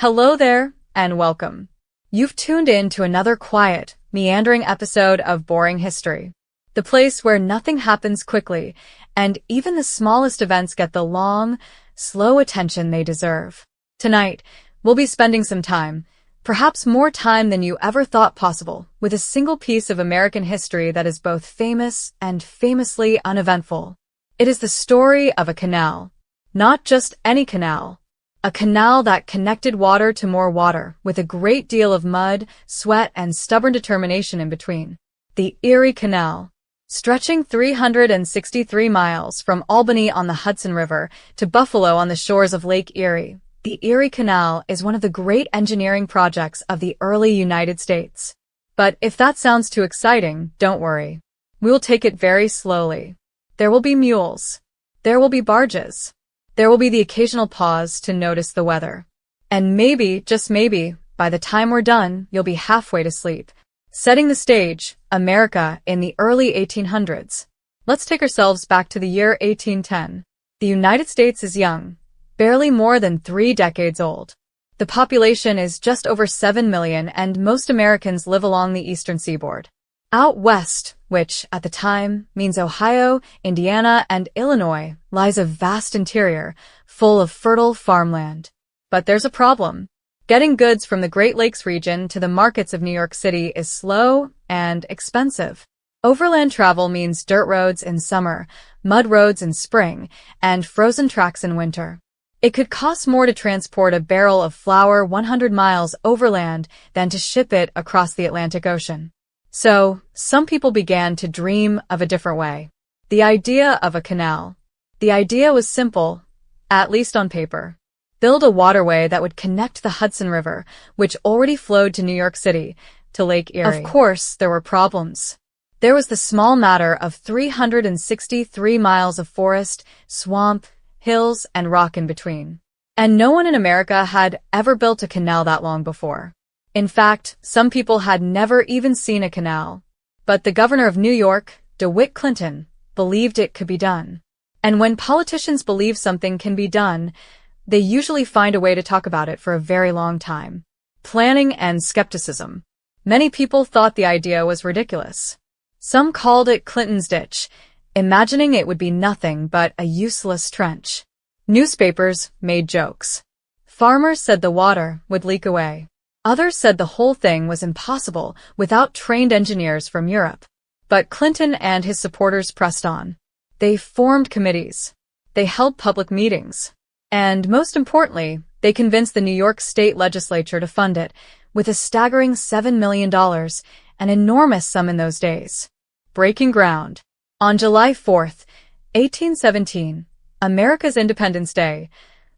Hello there, and welcome. You've tuned in to another quiet, meandering episode of Boring History, the place where nothing happens quickly, and even the smallest events get the long, slow attention they deserve. Tonight, we'll be spending some time, perhaps more time than you ever thought possible, with a single piece of American history that is both famous and famously uneventful. It is the story of a canal. Not just any canal. A canal that connected water to more water, with a great deal of mud, sweat, and stubborn determination in between. The Erie Canal. Stretching 363 miles from Albany on the Hudson River to Buffalo on the shores of Lake Erie, the Erie Canal is one of the great engineering projects of the early United States. But if that sounds too exciting, don't worry. We will take it very slowly. There will be mules. There will be barges. There will be the occasional pause to notice the weather. And maybe, just maybe, by the time we're done, you'll be halfway to sleep. Setting the stage, America in the early 1800s. Let's take ourselves back to the year 1810. The United States is young, barely more than 3 decades old. The population is just over 7 million and most Americans live along the eastern seaboard. Out west, which, at the time, means Ohio, Indiana, and Illinois, lies a vast interior, full of fertile farmland. But there's a problem. Getting goods from the Great Lakes region to the markets of New York City is slow and expensive. Overland travel means dirt roads in summer, mud roads in spring, and frozen tracks in winter. It could cost more to transport a barrel of flour 100 miles overland than to ship it across the Atlantic Ocean. So, some people began to dream of a different way. The idea of a canal. The idea was simple, at least on paper. Build a waterway that would connect the Hudson River, which already flowed to New York City, to Lake Erie. Of course, there were problems. There was the small matter of 363 miles of forest, swamp, hills, and rock in between. And no one in America had ever built a canal that long before. In fact, some people had never even seen a canal. But the governor of New York, DeWitt Clinton, believed it could be done. And when politicians believe something can be done, they usually find a way to talk about it for a very long time. Planning and skepticism. Many people thought the idea was ridiculous. Some called it Clinton's ditch, imagining it would be nothing but a useless trench. Newspapers made jokes. Farmers said the water would leak away. Others said the whole thing was impossible without trained engineers from Europe. But Clinton and his supporters pressed on. They formed committees. They held public meetings. And most importantly, they convinced the New York State Legislature to fund it, with a staggering $7 million, an enormous sum in those days. Breaking ground. On July 4th, 1817, America's Independence Day,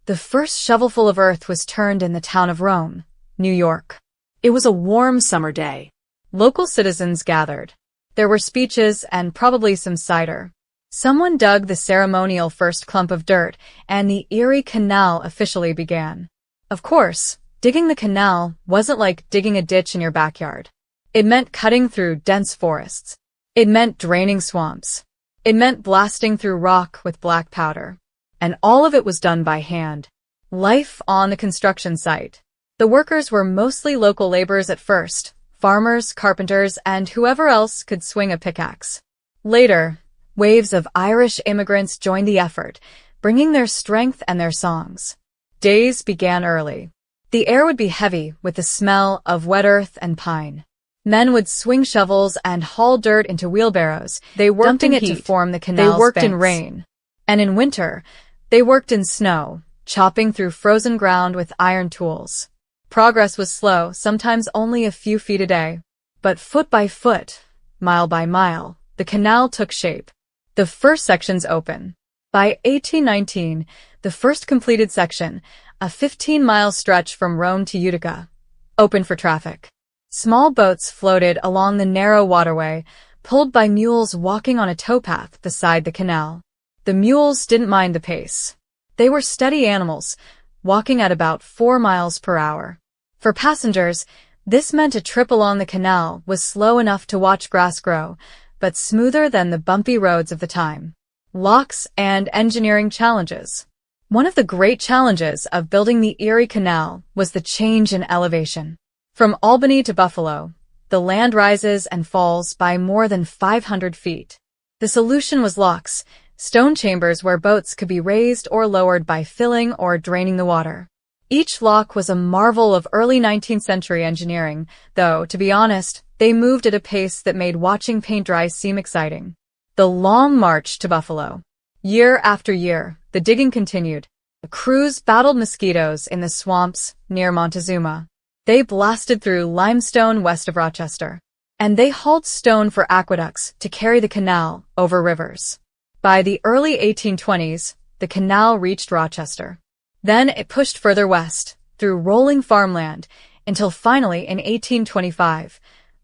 the first shovelful of earth was turned in the town of Rome, New York. It was a warm summer day. Local citizens gathered. There were speeches and probably some cider. Someone dug the ceremonial first clump of dirt, and the Erie Canal officially began. Of course, digging the canal wasn't like digging a ditch in your backyard. It meant cutting through dense forests. It meant draining swamps. It meant blasting through rock with black powder. And all of it was done by hand. Life on the construction site. The workers were mostly local laborers at first, farmers, carpenters, and whoever else could swing a pickaxe. Later, waves of Irish immigrants joined the effort, bringing their strength and their songs. Days began early. The air would be heavy with the smell of wet earth and pine. Men would swing shovels and haul dirt into wheelbarrows, dumping it to form the canal's banks. They worked in rain. And in winter, they worked in snow, chopping through frozen ground with iron tools. Progress was slow, sometimes only a few feet a day. But foot by foot, mile by mile, the canal took shape. The first sections open. By 1819, the first completed section, a 15-mile stretch from Rome to Utica, opened for traffic. Small boats floated along the narrow waterway, pulled by mules walking on a towpath beside the canal. The mules didn't mind the pace. They were steady animals, walking at about 4 miles per hour. For passengers, this meant a trip along the canal was slow enough to watch grass grow, but smoother than the bumpy roads of the time. Locks and engineering challenges. One of the great challenges of building the Erie Canal was the change in elevation. From Albany to Buffalo, the land rises and falls by more than 500 feet. The solution was locks, stone chambers where boats could be raised or lowered by filling or draining the water. Each lock was a marvel of early 19th century engineering, though, to be honest, they moved at a pace that made watching paint dry seem exciting. The long march to Buffalo. Year after year, the digging continued. The crews battled mosquitoes in the swamps near Montezuma. They blasted through limestone west of Rochester. And they hauled stone for aqueducts to carry the canal over rivers. By the early 1820s, the canal reached Rochester. Then it pushed further west, through rolling farmland, until finally in 1825,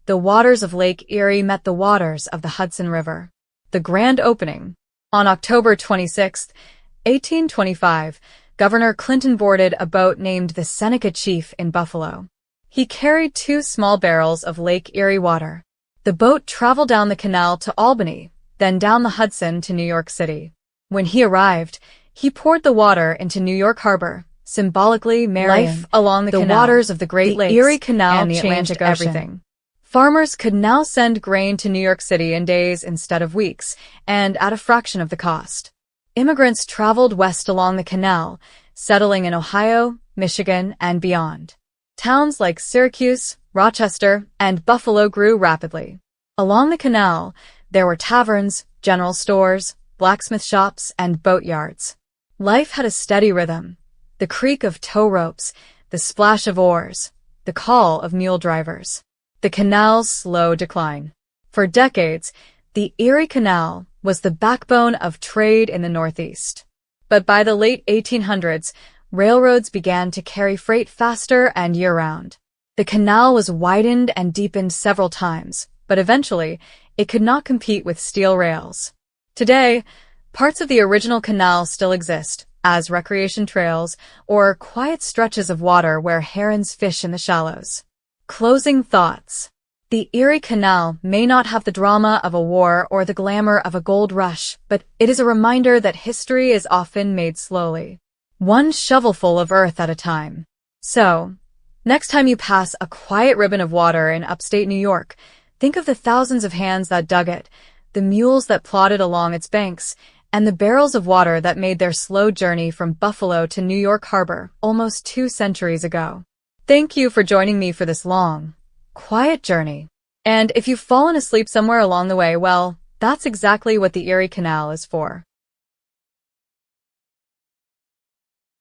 the waters of Lake Erie met the waters of the Hudson River. The grand opening. On October 26, 1825, Governor Clinton boarded a boat named the Seneca Chief in Buffalo. He carried 2 small barrels of Lake Erie water. The boat traveled down the canal to Albany, then down the Hudson to New York City. When he arrived, he poured the water into New York Harbor, symbolically marrying life along the canal, waters of the Great Lakes, Erie Canal, and the Atlantic Ocean. Everything. Farmers could now send grain to New York City in days instead of weeks, and at a fraction of the cost. Immigrants traveled west along the canal, settling in Ohio, Michigan, and beyond. Towns like Syracuse, Rochester, and Buffalo grew rapidly. Along the canal, there were taverns, general stores, blacksmith shops, and boatyards. Life had a steady rhythm. The creak of tow ropes, the splash of oars, the call of mule drivers. The canal's slow decline. For decades, the Erie Canal was the backbone of trade in the Northeast. But by the late 1800s, railroads began to carry freight faster and year-round. The canal was widened and deepened several times, but eventually, it could not compete with steel rails. Today, parts of the original canal still exist, as recreation trails or quiet stretches of water where herons fish in the shallows. Closing thoughts. The Erie Canal may not have the drama of a war or the glamour of a gold rush, but it is a reminder that history is often made slowly, one shovelful of earth at a time. So, next time you pass a quiet ribbon of water in upstate New York, think of the thousands of hands that dug it, the mules that plodded along its banks, and the barrels of water that made their slow journey from Buffalo to New York Harbor almost 2 centuries ago. Thank you for joining me for this long, quiet journey. And if you've fallen asleep somewhere along the way, well, that's exactly what the Erie Canal is for.